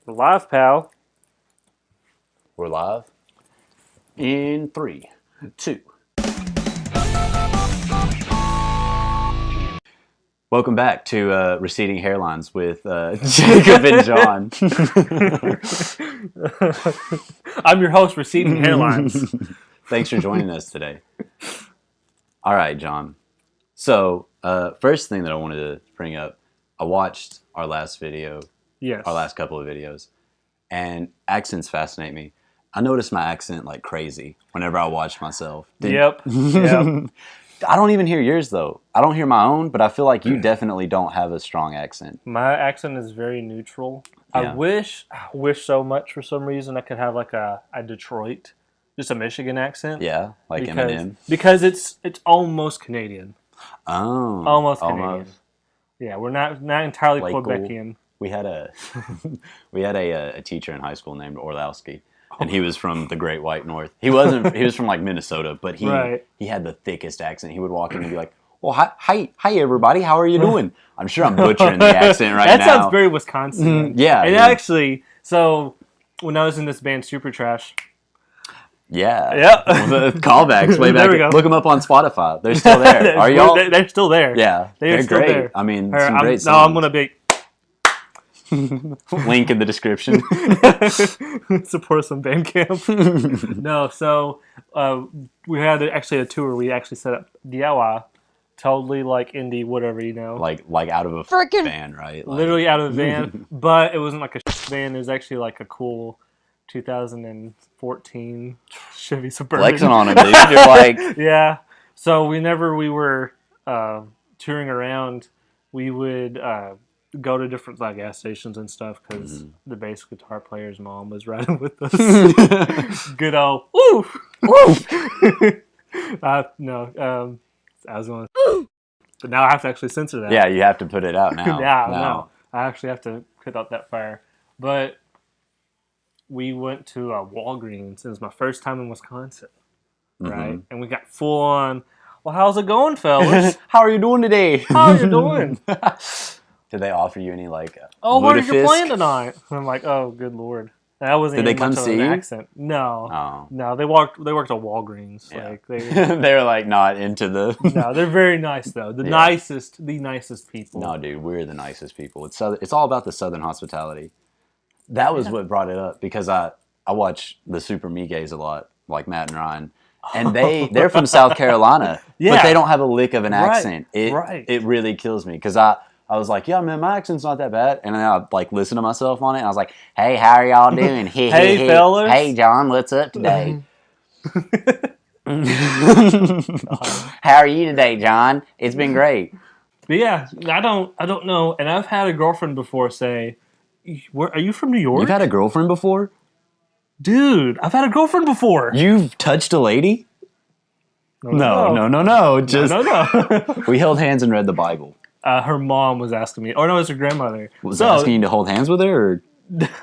We're live, pal. We're live in 3, 2. Welcome back to Receding Hairlines with Jacob and John. I'm your host, Receding Hairlines. Thanks for joining us today. All right, John. So, first thing that I wanted to bring up, I watched our last video, our last couple of videos, and accents fascinate me. I noticed my accent like crazy whenever I watch myself. Yep. I don't even hear yours, though. I don't hear my own, but I feel like you definitely don't have a strong accent. My accent is very neutral. Yeah. I wish so much for some reason I could have like a Detroit, just a Michigan accent. Yeah, like Eminem. Because it's almost Canadian. Oh. Almost Canadian. Yeah, we're not entirely Like Quebecian. We had a teacher in high school named Orlowski, and he was from the Great White North. He was from like Minnesota, but he had the thickest accent. He would walk in and be like, "Well, hi everybody, how are you doing?" I'm sure I'm butchering the accent right now. That sounds very Wisconsin. Yeah. And actually, so when I was in this band Super Trash. Yeah. Yep. The callbacks way back. There we go. Look them up on Spotify. They're still there. Are y'all? They're still there. Yeah. They're still great. there. I mean, Or, some great songs. No, I'm going to be... Link in the description. Support some Bandcamp. No, so we had actually a tour. We actually set up DIY. Totally like indie, whatever, you know. Like out of a van, right? Like, literally out of a van. But it wasn't like a van. It was actually like a cool 2014 Chevy Suburban. Flexing on it, dude. You're like... Yeah. So whenever we were touring around, we would go to different like gas stations and stuff because the bass guitar player's mom was riding with us. Good old woo, woo. No, I was going, but now I have to actually censor that. Yeah, you have to put it out now. No, I actually have to put out that fire. But we went to Walgreens. It was my first time in Wisconsin, right? And we got full on. Well, how's it going, fellas? How are you doing today? How are you doing? Did they offer you any like? What are you playing tonight? And I'm like, oh, good lord. And I wasn't. Did they even come much of see an you? accent. No, Oh. no. They worked at Walgreens. Yeah. Like they. They were like not into the. No, they're very nice though. The nicest people. No, dude, we're the nicest people. It's all about the Southern hospitality. That was what brought it up because I watch the Super Me-Gays a lot, like Matt and Ryan, and they're from South Carolina, but they don't have a lick of an accent. It really kills me because I was like, yeah, man, my accent's not that bad. And then I like listen to myself on it, and I was like, hey, how are y'all doing? Hey, fellas. Hey, John, what's up today? How are you today, John? It's been great. But yeah, I don't know. And I've had a girlfriend before say, are you from New York? You've had a girlfriend before? Dude, I've had a girlfriend before. You've touched a lady? No. Just no. We held hands and read the Bible. Her mom was asking me. Or no, it was her grandmother. Was asking you to hold hands with her? Or?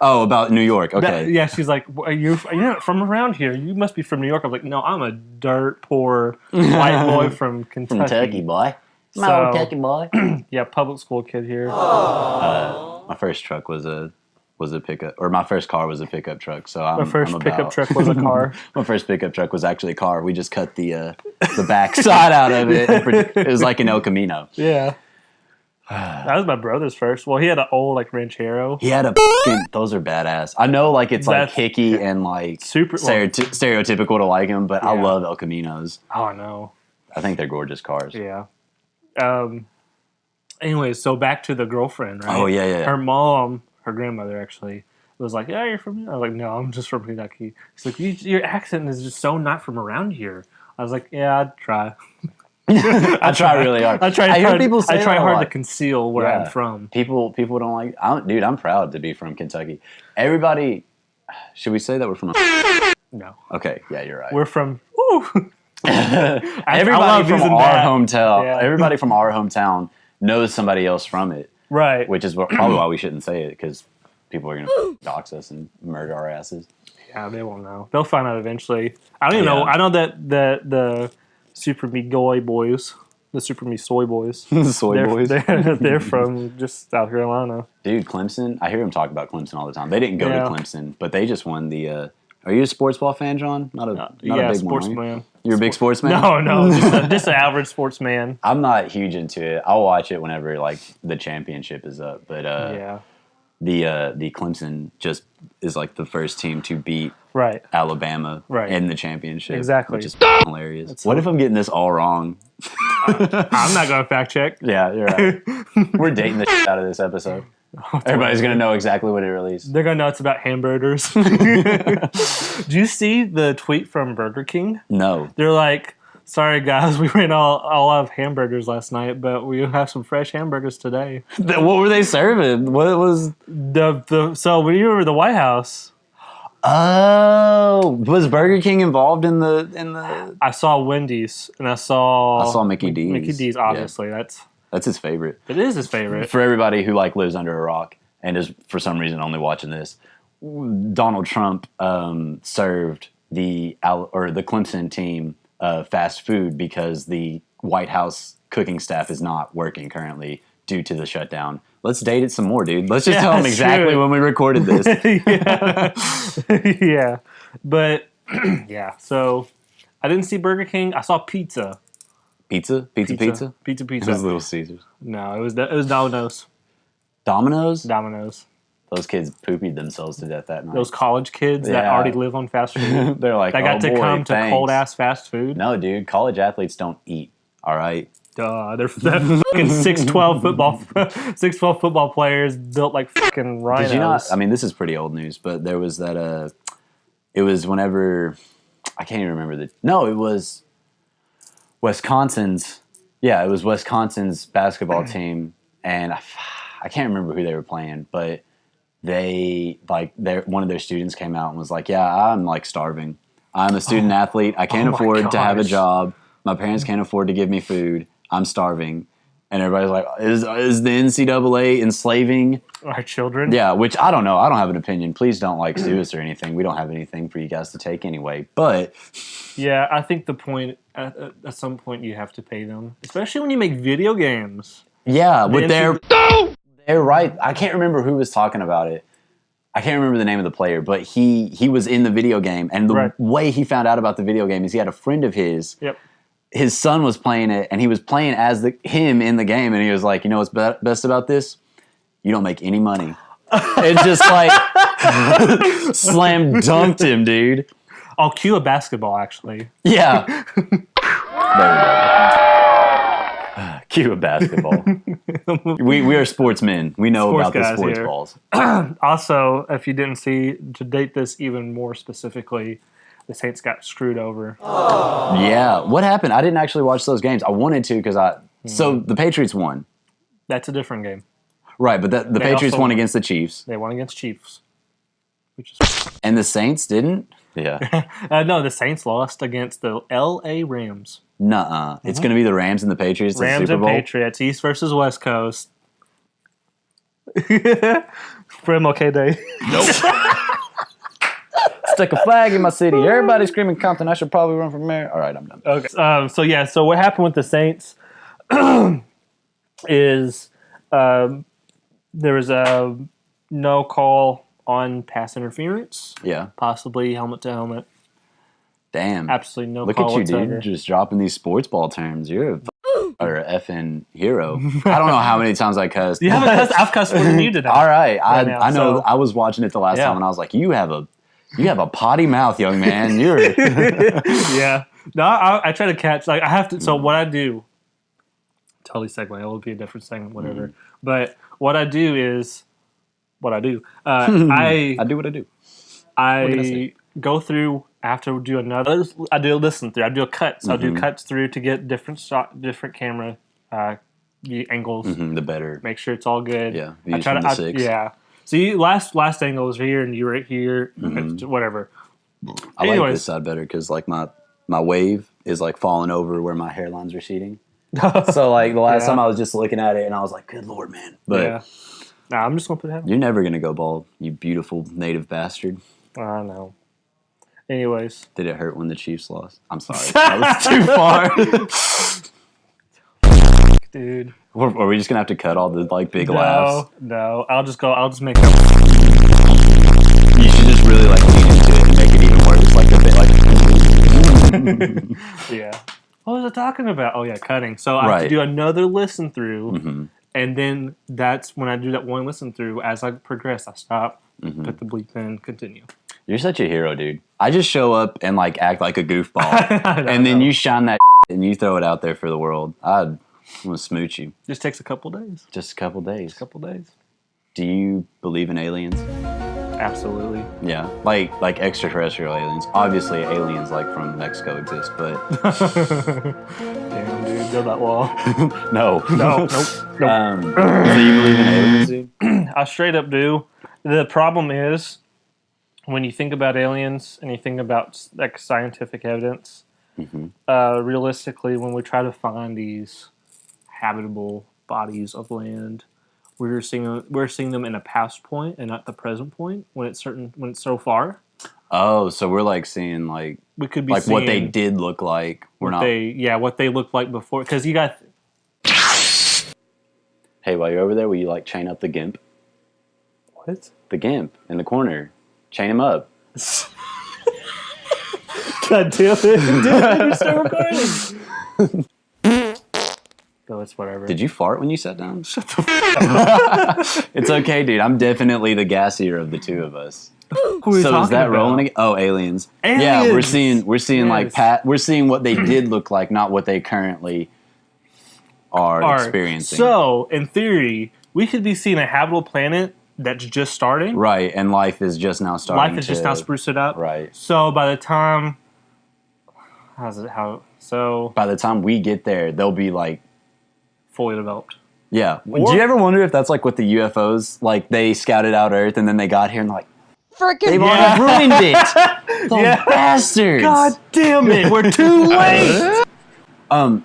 Oh, about New York. Okay. Yeah, she's like, are you not from around here? You must be from New York. I'm like, no, I'm a dirt poor white boy from Kentucky. Kentucky boy. My old Kentucky boy. Yeah, public school kid here. My first truck was a pickup, or my first car was a pickup truck. So my first pickup truck was a car. My first pickup truck was actually a car. We just cut the back side out of it. It was like an El Camino. Yeah. That was my brother's first. Well, he had an old like Ranchero. He had those are badass. I know like it's like hicky and like super stereotypical to like them, but I love El Caminos. Oh, I know. I think they're gorgeous cars. Yeah. Anyways, so back to the girlfriend, right? Oh, yeah. Her mom, her grandmother actually, was like, yeah, you're from... I was like, no, I'm just from Kentucky. She's like, your accent is just so not from around here. I was like, yeah, I'd try. I try really hard. I hear people say I try hard to conceal where I'm from. People don't like... Dude, I'm proud to be from Kentucky. Everybody... Should we say that we're from... No. Okay, yeah, you're right. We're from... Woo! Everybody from our hometown... Yeah. Everybody from our hometown knows somebody else from it. Right. Which is probably why we shouldn't say it, because people are going to dox us and murder our asses. Yeah, they won't know. They'll find out eventually. I don't even know. I know that the Super Me Goy boys The Super Me Soy Boys. Soy Boys. They're from just South Carolina. Dude, Clemson. I hear them talk about Clemson all the time. They didn't go Yeah. to Clemson, but they just won the. Are you a sports ball fan, John? Not a big sportsman. one. Are you? You're a big sportsman. No, just an average sportsman. I'm not huge into it. I'll watch it whenever like the championship is up. But the Clemson just is like the first team to beat Alabama in the championship. Exactly. Which is hilarious. What if I'm getting this all wrong? I'm not going to fact check. Yeah, you're right. We're dating the shit out of this episode. Everybody's going to know exactly what it released. They're going to know it's about hamburgers. Do you see the tweet from Burger King? No. They're like, sorry guys, we ran all out of hamburgers last night, but we have some fresh hamburgers today. What were they serving? What was so when you were at the White House? Oh, was Burger King involved in the? I saw Wendy's and I saw Mickey D's. Mickey D's, obviously. Yeah. That's his favorite. It is his favorite. For everybody who like lives under a rock and is for some reason only watching this, Donald Trump served the Clemson team fast food because the White House cooking staff is not working currently due to the shutdown. Let's date it some more, dude. Let's just tell them exactly when we recorded this. Yeah. But, yeah. So, I didn't see Burger King. I saw pizza. Pizza? Pizza? Pizza. It was Little Caesars. No, it was Domino's. Domino's? Domino's. Those kids poopied themselves to death that night. Those college kids that already live on fast food. They're like, that got to come to thanks. cold-ass fast food. No, dude. College athletes don't eat, all right? Duh, they're fucking 6'12" football players built like fucking rhinos. Did you not? I mean, this is pretty old news, but there was that. It was whenever I can't even remember No, it was Wisconsin's. Yeah, it was Wisconsin's basketball team, and I can't remember who they were playing, but they one of their students came out and was like, "Yeah, I'm like starving. I'm a student athlete. I can't afford to have a job. My parents can't afford to give me food. I'm starving." And everybody's like, is the NCAA enslaving our children? Yeah, which I don't know. I don't have an opinion. Please don't like sue us or anything. We don't have anything for you guys to take anyway. But yeah, I think the point at some point you have to pay them, especially when you make video games. Yeah, they're right. I can't remember who was talking about it. I can't remember the name of the player, but he was in the video game, and the way he found out about the video game is he had a friend of his. Yep. His son was playing it, and he was playing as him in the game, and he was like, "You know what's best about this? You don't make any money." It's just like slam dunked him, dude. I'll cue a basketball, actually. Yeah. There we go. Cue a basketball. we are sportsmen. We know about the sports here. Balls. Also, if you didn't see, to date this even more specifically, the Saints got screwed over. Oh. Yeah. What happened? I didn't actually watch those games. I wanted to because So the Patriots won. That's a different game. Right, but the Patriots won against the Chiefs. They won against Chiefs. And the Saints didn't? Yeah. No, the Saints lost against the L.A. Rams. Nuh-uh. It's going to be the Rams and the Patriots in the Super Bowl? Rams and Patriots, East versus West Coast. For MLK Day. Nope. Stick a flag in my city. Everybody's screaming Compton. I should probably run for mayor. All right, I'm done. Okay. So what happened with the Saints is there was a no call on pass interference. Yeah. Possibly helmet to helmet. Damn. Absolutely no Look call at you, whatsoever. dude. Just dropping these sports ball terms. You're a effing hero. I don't know how many times I cussed. You haven't cussed. I've cussed more than you did. All right. I know. I was watching it the last time, and I was like, you have a potty mouth, young man. You're yeah. No, I try to catch. Like I have to. So what I do. Totally segue. It will be a different segment, whatever. Mm. But what I do is what I do. I do what I do. I go through. I have to do another. I do a listen through. I do a cut. So I do cuts through to get different shot, different camera angles. The better. Make sure it's all good. Yeah. Views from the six. Yeah. So last angle was here, and you were here. Whatever. I like this side better because like my wave is like falling over where my hairline's receding. So like the last time I was just looking at it, and I was like, "Good Lord, man!" But nah, I'm just gonna put it out. You're never gonna go bald, you beautiful native bastard. I know. Anyways, did it hurt when the Chiefs lost? I'm sorry, that was too far. Dude. Or are we just gonna have to cut all the like big laughs? No. I'll just make up. You should just really like lean into it and make it even worse. Like a bit like. Yeah. What was I talking about? Oh yeah, cutting. So I have to Right. do another listen through, Mm-hmm. and then that's when I do that one listen through. As I progress, I stop, Mm-hmm. put the bleep in, continue. You're such a hero, dude. I just show up and like act like a goofball, I and then know. you shine that and you throw it out there for the world. I'm gonna smooch you. Just takes a couple days. Just a couple days. Couple days. Do you believe in aliens? Absolutely. Yeah, like extraterrestrial aliens. Obviously, aliens like from Mexico exist, but Damn, dude, build that wall. no, Nope. so you believe in aliens, dude? I straight up do. The problem is when you think about aliens and you think about like scientific evidence. Mm-hmm. Realistically, when we try to find these habitable bodies of land, we're seeing them in a past point and not the present point when it's so far. Oh, so we're like seeing like We could be like seeing what they did look like. We're not. what they looked like before. Because you got Hey, while you're over there, will you like chain up the gimp? what? The gimp in the corner. Chain him up. God damn it! We're still recording. So it's whatever. Did you fart when you sat down? Shut the f- It's okay, dude. I'm definitely the gassier of the two of us. Who are you So is talking that about? rolling? Oh, aliens. Yeah, Aliens! we're seeing Yes. like we're seeing what they did look like, not what they currently are experiencing. So, in theory, we could be seeing a habitable planet that's just starting. Right, and life is just now starting. Life is just now sprucing up. Right. So by the time, By the time we get there, they'll be like, fully developed. yeah. Or- Do you ever wonder if that's like what the UFOs, like they scouted out Earth and then they got here and they're like, they've Yeah. already ruined it. Those Yeah. bastards. God damn it, we're too late.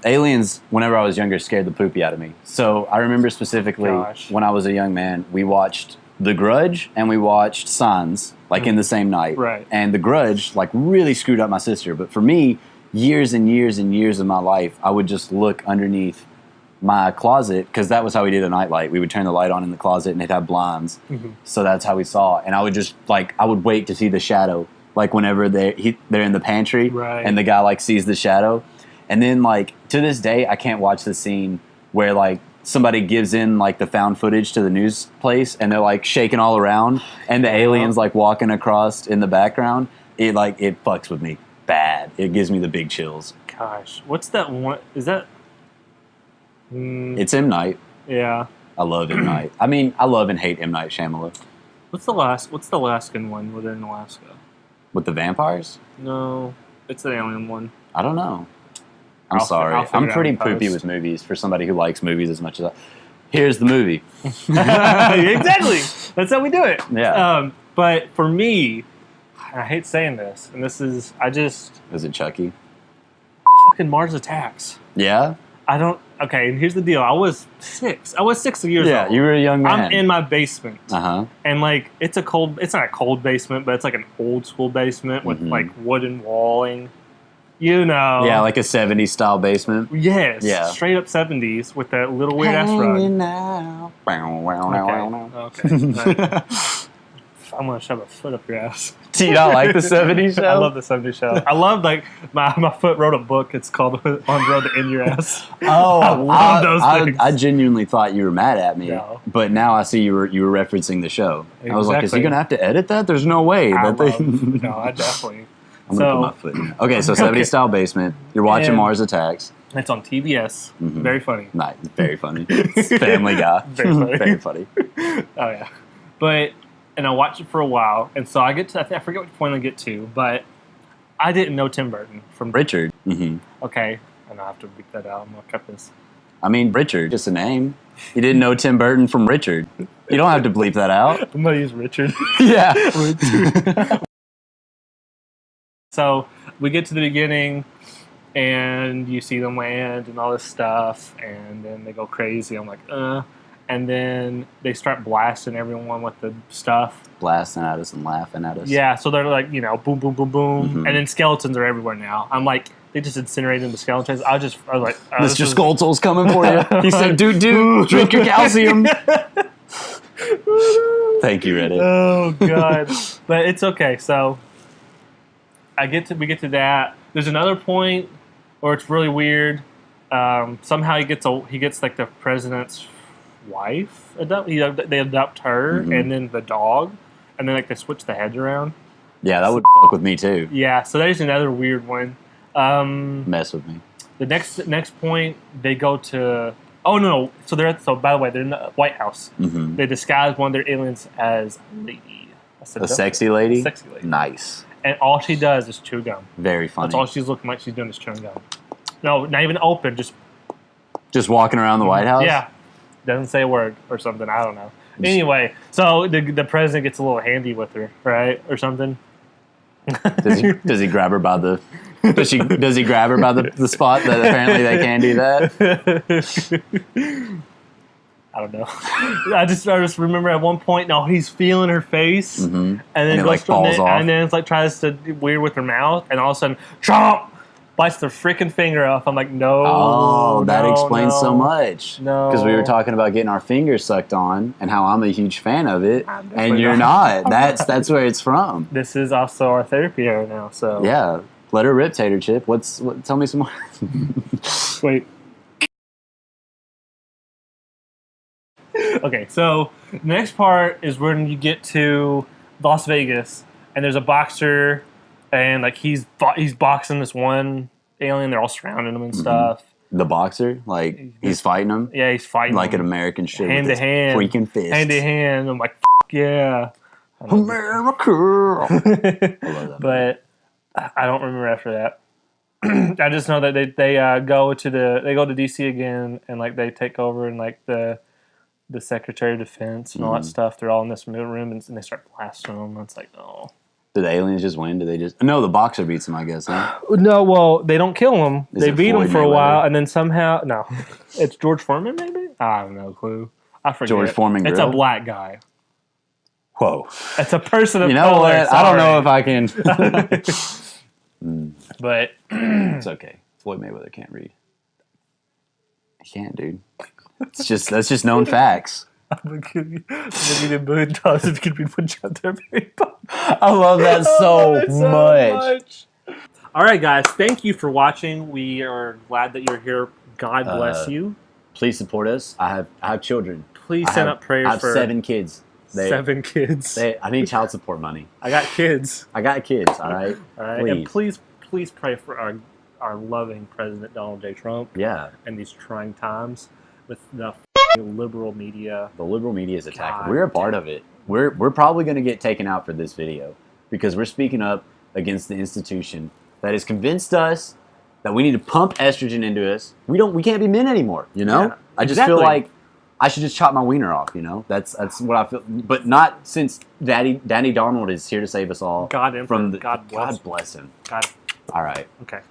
Aliens, whenever I was younger, scared the poopy out of me. So I remember specifically Gosh. when I was a young man, we watched The Grudge and we watched Signs, like in the same night. Right. And The Grudge, like, really screwed up my sister. But for me, years and years and years of my life, I would just look underneath my closet, because that was how we did a nightlight. We would turn the light on in the closet and it'd have blinds. Mm-hmm. So that's how we saw. And I would just, like, I would wait to see the shadow. Like, whenever they're in the pantry Right. and the guy, like, sees the shadow. And then, like, to this day, I can't watch the scene where, like, somebody gives in, like, the found footage to the news place and they're, like, shaking all around and the aliens, like, walking across in the background. It fucks with me bad. It gives me the big chills. Gosh, what's that one? Is that? It's M. Night. Yeah. I love M. Night. I mean, I love and hate M. Night Shyamalan. What's the Alaskan one where they're in Alaska? With the vampires? No, it's the alien one. I don't know. I'm I'll sorry. I'll figure I'm it out pretty in poopy post. with movies for somebody who likes movies as much as I. Here's the movie. Exactly. That's how we do it. Yeah. But for me, I hate saying this, and this is Is it Chucky? fucking Mars Attacks. Yeah? I don't. Okay, and here's the deal. I was 6 years Yeah, old. you were a young man. I'm in my basement, Uh-huh. and like it's not a cold basement, but it's like an old school basement with Mhm. like wooden walling. You know. Yeah, like a 70s style basement. Yes. Yeah. Straight up 70s with that little weird ass rug. Hanging out. Okay. Right. I'm gonna shove a foot up your ass. Do you not like the 70s show? I love the 70s show. I love like my foot wrote a book. It's called On the Road to In Your Ass. Oh, I love those things. I genuinely thought you were mad at me, No. but now I see you were referencing the show. I was like, is he Exactly. gonna have to edit that? There's no way. I that they... no, I definitely. I'm gonna put my foot in. Okay, so 70s style basement. You're watching And- Mars Attacks. It's on TBS. Mhm. Very funny. Nice, very funny. Family Guy. Very funny. Very funny. Oh yeah, and I watched it for a while, and so I get to I forget what point I get to, but I didn't know Tim Burton from Richard. Mm-hmm. Okay, and I have to beat that out. I'm gonna cut this. I mean, Richard, just a name. You didn't know Tim Burton from Richard. You don't have to bleep that out. I'm gonna use Richard. Yeah. So we get to the beginning, and you see them land and all this stuff, and then they go crazy. I'm like, and then they start blasting everyone with the stuff. Blasting at us and laughing at us. Yeah, so they're like, boom, boom, boom, boom, Mhm. and then skeletons are everywhere now. I'm like, they just incinerated the skeletons. I was like, Mr. Skoltzel's coming for you. He said, dude, drink your calcium. Thank you, Reddit. Oh god, but it's okay. So we get to that. There's another point where it's really weird. Somehow he gets like the president's wife. They adopt her and then the dog, and then like they switch the heads around. Yeah, that would fuck with me too. Yeah, so there's another weird one. Mess with me. The next point they go to. Oh no! So by the way, they're in the White House. Mm-hmm. They disguise one of their aliens as a lady. A sexy lady? Sexy lady. Nice. And all she does is chew gum. Very funny. That's all she's looking like she's doing is chewing gum. No, not even open, just walking around the White House? Yeah. Doesn't say a word or something. I don't know. Anyway, so the president gets a little handy with her, right? Or something. Does he grab her by the... Does he grab her by the spot that apparently they can do that? I don't know. I just remember at one point, he's feeling her face, and then it like falls off, and then it's like tries to weird with her mouth, and all of a sudden, chomp, bites the freaking finger off. I'm like, no. Oh, that explains so much. No, because we were talking about getting our fingers sucked on, and how I'm a huge fan of it, and you're not. That's where it's from. This is also our therapy area now. So yeah. Let her rip, Tater Chip. Tell me some more. Wait. Okay, so the next part is when you get to Las Vegas, and there's a boxer, and like he's boxing this one alien. They're all surrounding him and stuff. The boxer, like he's fighting him. Yeah, he's fighting like him. an American shit, hand to hand, freaking fist, hand to hand. I'm like, yeah, America. I love that. But I don't remember after that. I just know that they go to DC again, and like they take over, and like the Secretary of Defense and all that stuff. They're all in this room, and they start blasting them. It's like, oh. Did the aliens just win? Did they just? No, the boxer beats him, I guess. Huh? No, well, they don't kill him. They beat him for a while, and then somehow it's George Foreman, maybe. I have no clue. I forget. George Foreman. It's a black guy. Whoa. It's a person of color. You know what? Sorry. I don't know if I can. But it's okay. Floyd Mayweather can't read. He can't, dude. That's just known facts. I love that so much. All right, guys. Thank you for watching. We are glad that you're here. God bless you. Please support us. I have children. Please send up prayers. I have 7 kids. 7 kids. I need child support money. I got kids. All right. All right. And please pray for our loving President Donald J. Trump. Yeah. In these trying times with the liberal media. The liberal media is attacking. We're a part of it. We're probably going to get taken out for this video because we're speaking up against the institution that has convinced us that we need to pump estrogen into us. We can't be men anymore. You know. Yeah, I just feel like I should just chop my wiener off. You know. That's what I feel. But not since Danny Donald is here to save us all. God bless him. God. All right. Okay.